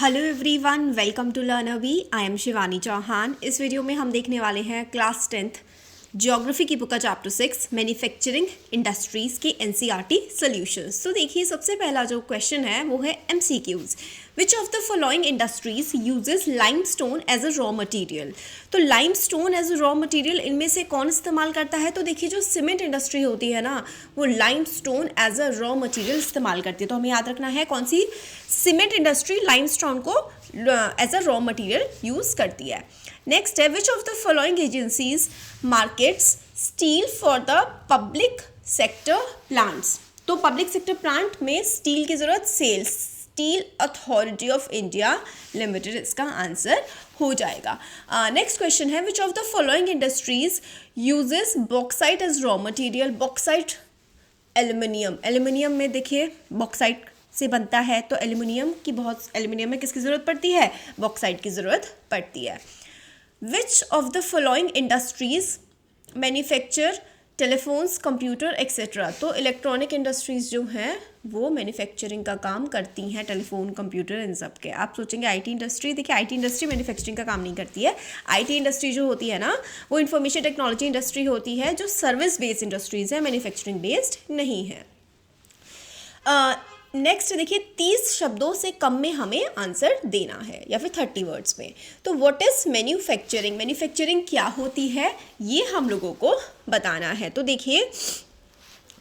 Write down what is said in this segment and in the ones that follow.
Hello everyone, welcome to learner I am Shivani Chauhan. इस वीडियो में हम देखने वाले हैं क्लास 10th ज्योग्राफी की बुक का चैप्टर 6 मैन्युफैक्चरिंग इंडस्ट्रीज़ के एनसीईआरटी सॉल्यूशंस। तो देखिए, सबसे पहला जो क्वेश्चन है वो है MCQs. Which of the following industries uses limestone as a raw material. तो limestone as a raw material इनमें से कौन इस्तेमाल करता है? तो देखिए, जो सीमेंट इंडस्ट्री होती है ना, वो limestone as a raw material इस्तेमाल करती है। तो हमें याद रखना है कौन सी सीमेंट इंडस्ट्री लाइमस्टोन को as a raw material use करती है। नेक्स्ट है, which of the following agencies markets steel for the public sector plants. तो पब्लिक सेक्टर प्लांट में स्टील की जरूरत sales steel authority of India limited इसका answer हो जाएगा। नेक्स्ट क्वेश्चन है, which of the following industries uses bauxite as raw material. Bauxite aluminium, aluminium में देखिए बॉक्साइट से बनता है, तो एल्युमिनियम में किसकी ज़रूरत पड़ती है? बॉक्साइट की ज़रूरत पड़ती है। Which of the following industries manufacture telephones computer etcetera. तो इलेक्ट्रॉनिक इंडस्ट्रीज जो हैं वो मैन्युफैक्चरिंग का काम करती हैं, टेलीफोन कंप्यूटर इन सब के। आप सोचेंगे आईटी इंडस्ट्री, देखिए आईटी इंडस्ट्री मैन्युफैक्चरिंग का काम नहीं करती है। आईटी इंडस्ट्री जो होती है ना, वो इंफॉर्मेशन टेक्नोलॉजी इंडस्ट्री होती है, जो सर्विस बेस्ड इंडस्ट्रीज है, मैन्युफैक्चरिंग बेस्ड नहीं है। नेक्स्ट देखिए, 30 शब्दों से कम में हमें आंसर देना है या फिर 30 वर्ड्स में। तो व्हाट इज मैन्युफैक्चरिंग, मैन्युफैक्चरिंग क्या होती है ये हम लोगों को बताना है। तो देखिए,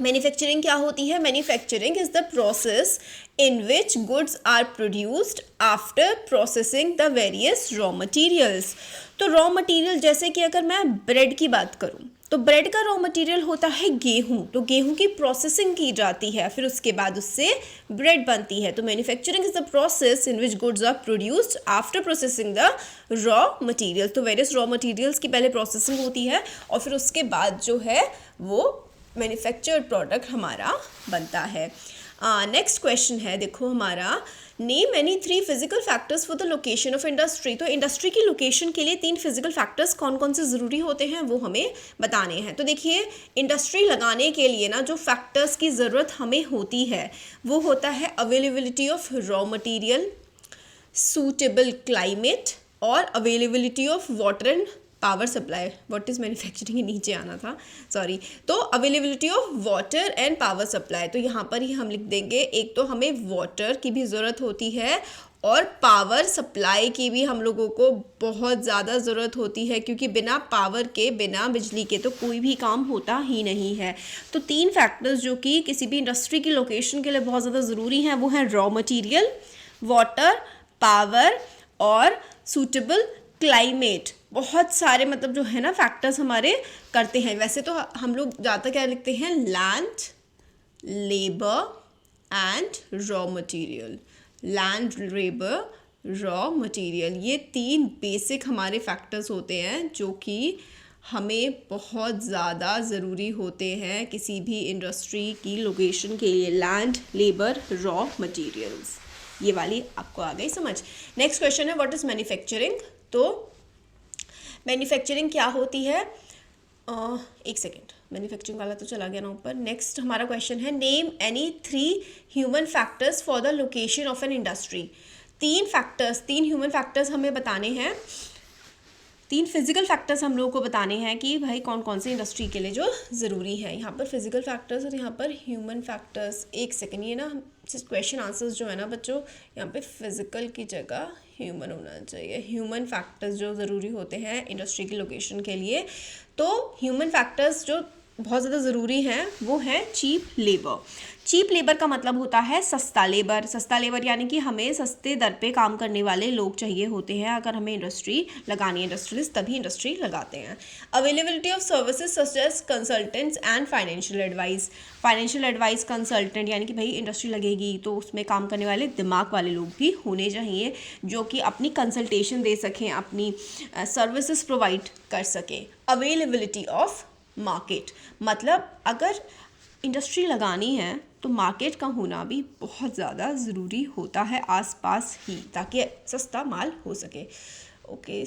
मैन्युफैक्चरिंग क्या होती है? Manufacturing is the process in which goods are produced after processing the various raw materials. तो रॉ मटेरियल, जैसे कि अगर मैं ब्रेड की बात करूं, तो ब्रेड का रॉ मटेरियल होता है गेहूं। तो गेहूं की प्रोसेसिंग की जाती है, फिर उसके बाद उससे ब्रेड बनती है। तो manufacturing is the process in which goods are produced after processing the raw material. तो वेरियस रॉ मटेरियल्स की पहले प्रोसेसिंग होती है और फिर उसके बाद जो है वो मैन्युफैक्चर्ड प्रोडक्ट हमारा बनता है। नेक्स्ट क्वेश्चन है, देखो हमारा, name any 3 physical factors for the location of industry. तो इंडस्ट्री की लोकेशन के लिए 3 फिजिकल फैक्टर्स कौन कौन से ज़रूरी होते हैं वो हमें बताने हैं। तो देखिए, इंडस्ट्री लगाने के लिए ना जो फैक्टर्स की ज़रूरत हमें होती है वो होता है availability of raw material, suitable climate और availability of water and power supply. What is manufacturing के नीचे आना था, सॉरी। तो availability of water and power supply, तो यहाँ पर ही हम लिख देंगे, एक तो हमें वाटर की भी ज़रूरत होती है और पावर सप्लाई की भी हम लोगों को बहुत ज़्यादा ज़रूरत होती है, क्योंकि बिना पावर के, बिना बिजली के तो कोई भी काम होता ही नहीं है। तो 3 फैक्टर्स जो कि किसी भी इंडस्ट्री की लोकेशन के लिए बहुत ज़्यादा ज़रूरी हैं वो हैं रॉ मटीरियल, वाटर, पावर और सूटेबल क्लाइमेट। बहुत सारे मतलब जो है ना फैक्टर्स हमारे करते हैं। वैसे तो हम लोग ज़्यादा क्या लिखते हैं? Land, labour and raw material. Land, labour, raw material, ये 3 बेसिक हमारे फैक्टर्स होते हैं जो कि हमें बहुत ज़्यादा ज़रूरी होते हैं किसी भी इंडस्ट्री की लोकेशन के लिए। लैंड, लेबर, रॉ मटेरियल्स, ये वाली आपको आ गई समझ। नेक्स्ट क्वेश्चन है, व्हाट इज़ मैन्युफैक्चरिंग। तो मैन्युफैक्चरिंग क्या होती है? एक सेकेंड, मैन्युफैक्चरिंग वाला तो चला गया ना ऊपर। नेक्स्ट हमारा क्वेश्चन है, name any 3 human factors for the location of an industry. 3 human factors हमें बताने हैं, 3 फिजिकल फैक्टर्स हम लोगों को बताने हैं कि भाई कौन कौन से इंडस्ट्री के लिए जो ज़रूरी है। यहाँ पर फिजिकल फैक्टर्स और यहाँ पर ह्यूमन फैक्टर्स। एक सेकेंड, ये ना क्वेश्चन आंसर्स जो है ना बच्चों, यहाँ पे फिजिकल की जगह ह्यूमन होना चाहिए। ह्यूमन फैक्टर्स जो ज़रूरी होते हैं इंडस्ट्री की लोकेशन के लिए, तो ह्यूमन फैक्टर्स जो बहुत ज़्यादा ज़रूरी हैं वो है चीप लेबर। चीप लेबर का मतलब होता है सस्ता लेबर। सस्ता लेबर यानी कि हमें सस्ते दर पे काम करने वाले लोग चाहिए होते हैं अगर हमें इंडस्ट्री लगानी है। इंडस्ट्रियलिस्ट तभी इंडस्ट्री लगाते हैं। Availability of services such as consultants and financial advice. Financial advice, consultant यानी कि भाई इंडस्ट्री लगेगी तो उसमें काम करने वाले दिमाग वाले लोग भी होने चाहिए जो कि अपनी कंसल्टेशन दे सकें, अपनी सर्विसेज प्रोवाइड कर सकें। अवेलेबिलिटी ऑफ मार्केट, मतलब अगर इंडस्ट्री लगानी है तो मार्केट का होना भी बहुत ज़्यादा ज़रूरी होता है आसपास ही, ताकि सस्ता माल हो सके। Okay,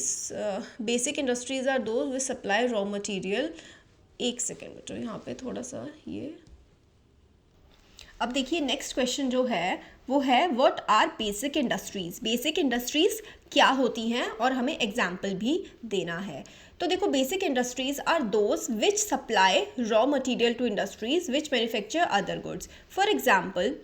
basic industries are those which supply raw material. एक सेकेंड बच्चों, यहाँ पे थोड़ा सा ये अब देखिए नेक्स्ट क्वेश्चन जो है वो है what are basic industries. Basic industries क्या होती हैं और हमें एग्जाम्पल भी देना है। तो देखो basic industries are those which supply raw material to industries which manufacture other goods. For example,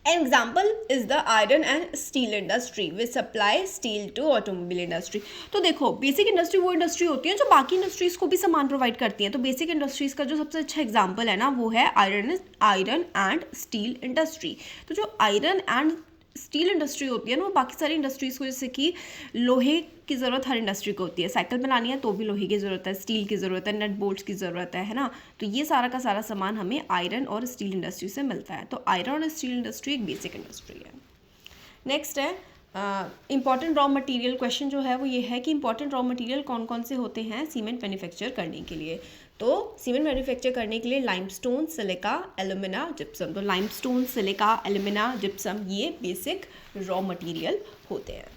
an example is the iron and steel industry which supply steel to automobile industry। तो देखो basic industry वो industry होती है जो बाकी industries को भी सामान प्रोवाइड करती है। तो बेसिक इंडस्ट्रीज का जो सबसे अच्छा एग्जांपल है ना वो है आयरन एंड स्टील इंडस्ट्री। तो जो आयरन एंड स्टील इंडस्ट्री होती है ना वो बाकी सारी इंडस्ट्रीज़ को, जैसे कि लोहे की ज़रूरत हर इंडस्ट्री को होती है, साइकिल बनानी है तो भी लोहे की ज़रूरत है, स्टील की ज़रूरत है, नट बोल्ट्स की ज़रूरत है ना। तो ये सारा का सारा सामान हमें आयरन और स्टील इंडस्ट्री से मिलता है। तो आयरन और स्टील इंडस्ट्री एक बेसिक इंडस्ट्री है। नेक्स्ट है इंपॉर्टेंट रॉ मटेरियल। क्वेश्चन जो है वो ये है कि इंपॉर्टेंट रॉ मटेरियल कौन कौन से होते हैं सीमेंट मैन्युफैक्चर करने के लिए। तो सीमेंट मैन्युफैक्चर करने के लिए लाइमस्टोन, सिलिका, एल्यूमिना, जिप्सम। तो लाइमस्टोन, सिलिका, एल्यूमिना, जिप्सम ये बेसिक रॉ मटेरियल होते हैं।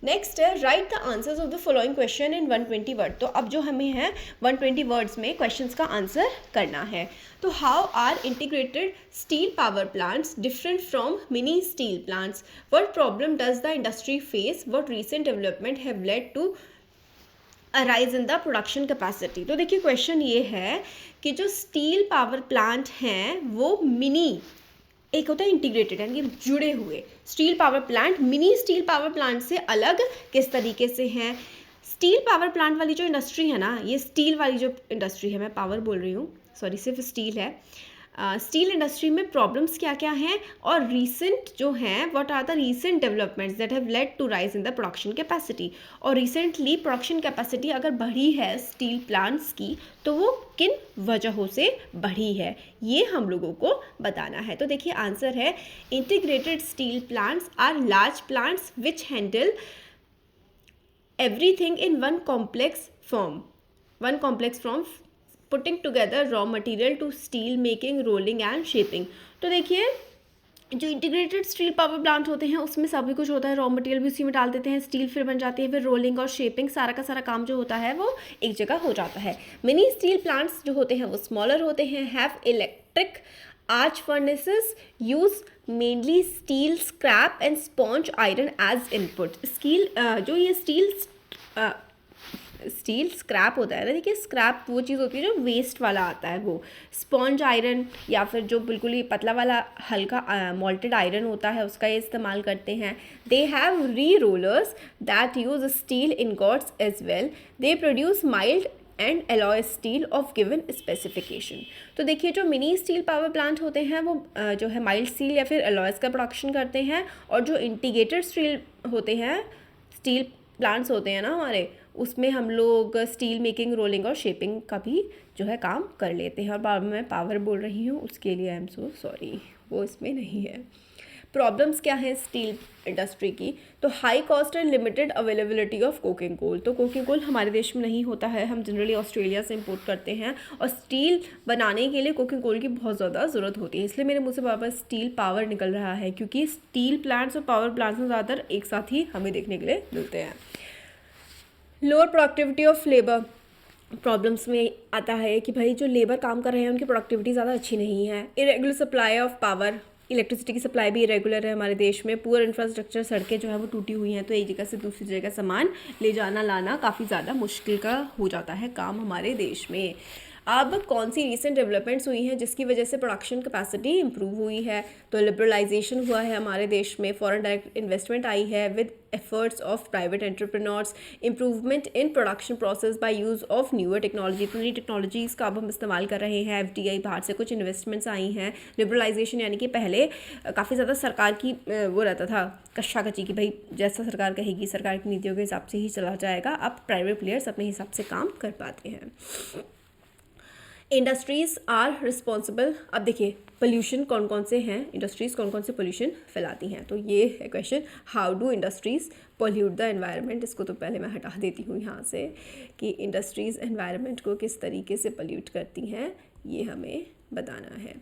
नेक्स्ट है right the answers of the following question in 120 word. तो अब जो हमें है 120 वर्ड्स में क्वेश्चंस का आंसर करना है। तो how are integrated steel power plants different from mini steel plants? What problem does the industry face? What recent development have led to arise in the production capacity? तो देखिए question ये है कि जो स्टील पावर प्लांट हैं वो mini, एक होता है इंटीग्रेटेड यानी कि जुड़े हुए steel power plant, mini steel power plant से अलग किस तरीके से हैं। स्टील पावर प्लांट वाली जो इंडस्ट्री है ना, ये स्टील वाली जो इंडस्ट्री है, मैं पावर बोल रही हूँ सॉरी, सिर्फ स्टील है। स्टील इंडस्ट्री में प्रॉब्लम्स क्या क्या हैं और रीसेंट जो हैं what are the recent developments that have led to rise in the production capacity. और रिसेंटली प्रोडक्शन कैपेसिटी अगर बढ़ी है स्टील प्लांट्स की तो वो किन वजहों से बढ़ी है, ये हम लोगों को बताना है। तो देखिए आंसर है integrated steel plants are large plants which handle everything in one complex form putting together raw material to steel making, rolling and shaping. तो देखिए जो इंटीग्रेटेड स्टील पावर प्लांट होते हैं उसमें सभी कुछ होता है, रॉ मटेरियल भी उसी में डाल देते हैं, स्टील फिर बन जाती है, फिर रोलिंग और शेपिंग, सारा का सारा काम जो होता है वो एक जगह हो जाता है। मिनी स्टील प्लांट्स जो होते हैं वो स्मॉलर होते हैं, have electric arch furnaces, use mainly steel scrap and sponge iron as input. जो ये स्टील स्क्रैप होता है ना, देखिए स्क्रैप वो चीज़ होती है जो वेस्ट वाला आता है, वो स्पॉन्ज आयरन या फिर जो बिल्कुल ही पतला वाला हल्का मॉल्टेड आयरन होता है उसका ये इस्तेमाल करते हैं। They have re rollers that use steel ingots as well. They produce mild and alloy steel of given specification. तो देखिए जो मिनी स्टील पावर प्लांट होते हैं वो जो है माइल्ड स्टील या फिर एलॉयस का प्रोडक्शन करते हैं, और जो इंटीग्रेटेड स्टील होते हैं, स्टील प्लांट्स होते हैं ना हमारे, उसमें हम लोग स्टील मेकिंग, रोलिंग और शेपिंग का भी जो है काम कर लेते हैं। और मैं पावर बोल रही हूँ उसके लिए आई एम सो सॉरी, वो इसमें नहीं है। प्रॉब्लम्स क्या है स्टील इंडस्ट्री की? तो high cost and limited availability of coking coal. तो कोकिंग कोल हमारे देश में नहीं होता है, हम जनरली ऑस्ट्रेलिया से इंपोर्ट करते हैं, और स्टील बनाने के लिए कोकिंग कोल की बहुत ज़्यादा ज़रूरत होती है। इसलिए मेरे मुँह से बार-बार स्टील पावर निकल रहा है, क्योंकि स्टील प्लांट्स और पावर प्लांट्स में ज़्यादातर एक साथ ही हमें देखने के लिए मिलते हैं। Lower productivity of labour. Problems में आता है कि भाई जो लेबर काम कर रहे हैं उनकी प्रोडक्टिविटी ज़्यादा अच्छी नहीं है। Irregular supply of power, electricity की सप्लाई भी इरेगुलर है हमारे देश में। पुअर इंफ्रास्ट्रक्चर, सड़कें जो है वो टूटी हुई हैं, तो एक जगह से दूसरी जगह सामान ले जाना लाना काफ़ी ज़्यादा मुश्किल का हो जाता है काम हमारे देश में। अब कौन सी रीसेंट डेवलपमेंट्स हुई हैं जिसकी वजह से प्रोडक्शन कैपेसिटी इंप्रूव हुई है? तो लिबरलाइजेशन हुआ है हमारे देश में, फॉरेन डायरेक्ट इन्वेस्टमेंट आई है with efforts of private entrepreneurs, improvement in production process by use of newer technology. तो नई टेक्नोलॉजीज़ का अब हम इस्तेमाल कर रहे हैं। FDI बाहर से कुछ इन्वेस्टमेंट्स आई हैं। लिबरलाइजेशन यानी कि पहले काफ़ी ज़्यादा सरकार की वो रहता था कच्ची कि भाई जैसा सरकार कहेगी, सरकार की नीतियों के हिसाब से ही चला जाएगा। अब प्राइवेट प्लेयर्स अपने हिसाब से काम कर पाते हैं। Industries are responsible. अब देखिए पोल्यूशन कौन कौन से हैं, इंडस्ट्रीज़ कौन कौन से पोल्यूशन फैलाती हैं। तो ये है question, how do industries pollute the environment. इसको तो पहले मैं हटा देती हूँ यहाँ से कि इंडस्ट्रीज़ एनवायरनमेंट को किस तरीके से पोल्यूट करती हैं, ये हमें बताना है।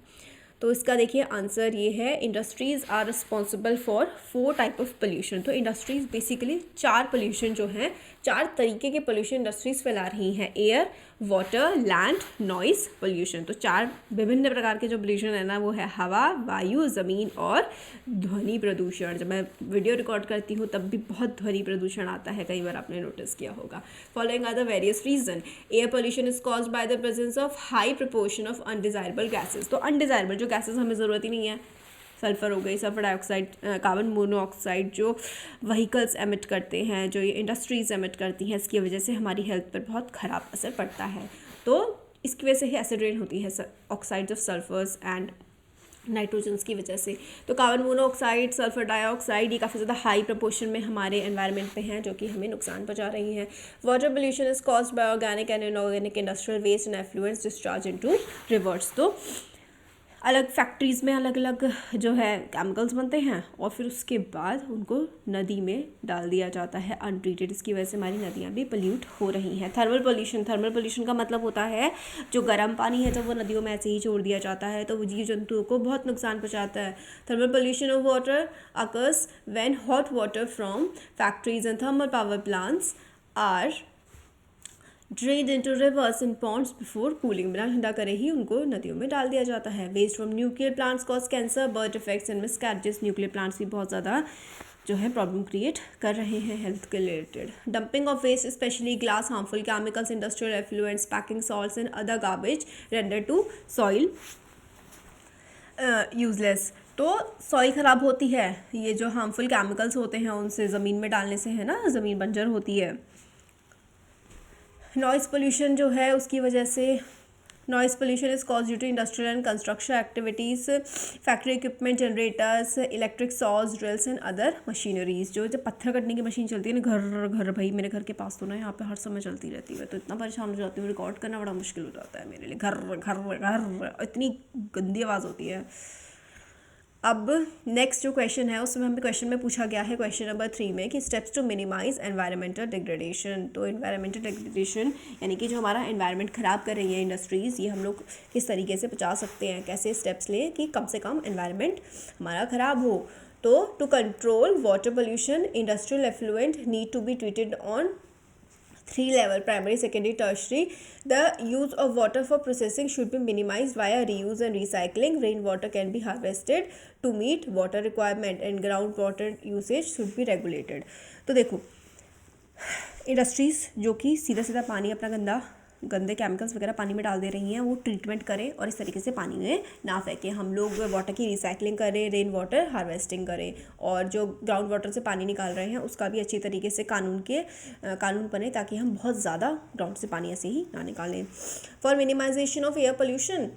तो इसका देखिए आंसर ये है, industries are responsible for 4 type of pollution. तो इंडस्ट्रीज़ बेसिकली 4 पोल्यूशन जो हैं, 4 तरीके के पोल्यूशन इंडस्ट्रीज़ फैला रही हैं, air, water, land, noise pollution. तो 4 विभिन्न प्रकार के जो पोल्यूशन है ना वो है हवा, वायु, ज़मीन और ध्वनि प्रदूषण। जब मैं वीडियो रिकॉर्ड करती हूँ तब भी बहुत ध्वनि प्रदूषण आता है, कई बार आपने नोटिस किया होगा। Following are the various reason. Air pollution is caused by the presence of high proportion of undesirable gases. तो अनडिजायरेबल जो गैसेज हमें ज़रूरत ही नहीं है, सल्फ़र हो गई, सल्फ़र डाइऑक्साइड, कार्बन मोनोऑक्साइड जो वहीकल्स एमिट करते हैं, जो ये इंडस्ट्रीज़ एमिट करती हैं, इसकी वजह से हमारी हेल्थ पर बहुत ख़राब असर पड़ता है। तो इसकी वजह से ही एसिड रेन होती है, oxides of sulphurs and nitrogens की वजह से। तो कार्बन मोनोऑक्साइड, सल्फर डाइऑक्साइड ये काफ़ी ज़्यादा हाई प्रपोर्शन में हमारे एनवायरनमेंट पे हैं, जो कि हमें नुकसान पहुंचा रही हैं। Water pollution is caused by organic and inorganic industrial waste and effluents discharge into rivers. तो अलग फैक्ट्रीज़ में अलग अलग जो है केमिकल्स बनते हैं और फिर उसके बाद उनको नदी में डाल दिया जाता है अनट्रीटेड। इसकी वजह से हमारी नदियाँ भी पोल्यूट हो रही हैं। थर्मल पोल्यूशन का मतलब होता है जो गर्म पानी है जब वो नदियों में ऐसे ही छोड़ दिया जाता है तो वो जीव जंतुओं को बहुत नुकसान पहुँचाता है। Thermal pollution of water occurs when hot water from factories and thermal power plants are drained into rivers and ponds before cooling. बिना ठंडा करे ही उनको नदियों में डाल दिया जाता है। Waste from nuclear plants cause cancer, birth effects and miscarriages. Nuclear plants भी बहुत ज़्यादा जो है प्रॉब्लम क्रिएट कर रहे हैं हेल्थ के related. Dumping of waste specially glass, harmful chemicals, industrial effluents, packing salts and other garbage render to soil useless. तो सॉइल ख़राब होती है, ये जो हार्मफुल केमिकल्स होते हैं उनसे ज़मीन में डालने से, है ना, ज़मीन बंजर होती है। नॉइज़ पोल्यूशन जो है उसकी वजह से, noise pollution is cause due to industrial and construction activities, factory equipment, generators, electric saws, drills and other machineries. जो जब पत्थर कटने की मशीन चलती है ना, घर घर भाई मेरे घर के पास तो ना यहाँ पे हर समय चलती रहती है, तो इतना परेशान हो जाती हूँ, रिकॉर्ड करना बड़ा मुश्किल हो जाता है मेरे लिए। घर घर घर इतनी गंदी आवाज़ होती है। अब नेक्स्ट जो क्वेश्चन है उसमें हमें क्वेश्चन में पूछा गया है, क्वेश्चन नंबर 3 में, कि steps to minimize environmental degradation. तो एनवायरमेंटल डिग्रेडेशन यानी कि जो हमारा एनवायरनमेंट ख़राब कर रही है इंडस्ट्रीज़, ये हम लोग किस तरीके से बचा सकते हैं, कैसे स्टेप्स लें कि कम से कम एनवायरनमेंट हमारा ख़राब हो। तो to control water pollution, industrial effluent need to be treated on 3 level, primary, secondary, tertiary. The use of water for processing should be minimized via reuse and recycling. Rainwater can be harvested to meet water requirement and groundwater usage should be regulated. तो देखो industries जो कि सीधा सीधा पानी अपना गंदे chemicals वगैरह पानी में डाल दे रही हैं, वो ट्रीटमेंट करें और इस तरीके से पानी में ना फेंकें। हम लोग वाटर की रिसाइकलिंग करें, रेन वाटर हार्वेस्टिंग करें, और जो ग्राउंड वाटर से पानी निकाल रहे हैं उसका भी अच्छी तरीके से कानून बने ताकि हम बहुत ज़्यादा ग्राउंड से पानी ऐसे ही ना निकालें। For minimization of air pollution,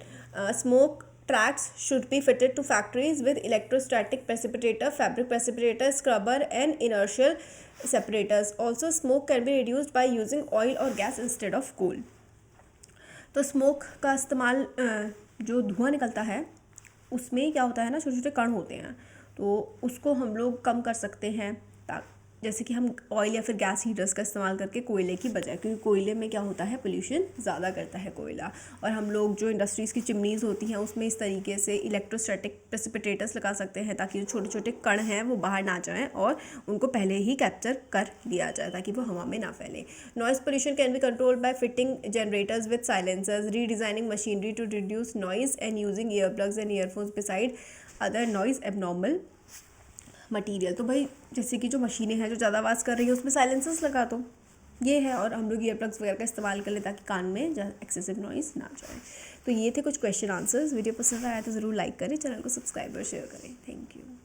smoke tracks should be fitted to factories with electrostatic precipitator, fabric precipitator, scrubber and inertial separators. Also, smoke can be reduced by using oil or gas instead of coal. तो smoke का इस्तेमाल, जो धुआं निकलता है उसमें क्या होता है ना, छोटे छोटे कण होते हैं, तो उसको हम लोग कम कर सकते हैं, जैसे कि हम ऑयल या फिर गैस हीटर्स का इस्तेमाल करके कोयले की बजाय, क्योंकि कोयले में क्या होता है, पोल्यूशन ज़्यादा करता है कोयला। और हम लोग जो इंडस्ट्रीज़ की चिमनीज़ होती हैं उसमें इस तरीके से इलेक्ट्रोस्टैटिक प्रेसिपिटेटर्स लगा सकते हैं ताकि जो छोटे छोटे कण हैं वो बाहर ना जाएं और उनको पहले ही कैप्चर कर लिया जाए ताकि वो हवा में ना फैले। Noise pollution can be controlled by fitting generators with silencers, redesigning machinery to reduce noise and using earplugs and earphones beside other noise abnormal material. तो भाई जैसे कि जो मशीनें हैं जो ज़्यादा आवाज़ कर रही है उसमें साइलेंसर्स लगा दो, ये है, और हम लोग ईयरप्लग्स वगैरह का इस्तेमाल कर लें ताकि कान में एक्सेसिव नॉइज़ ना जाए। तो ये थे कुछ क्वेश्चन आंसर्स। वीडियो पसंद आया तो ज़रूर लाइक करें, चैनल को सब्सक्राइब और शेयर करें। Thank you.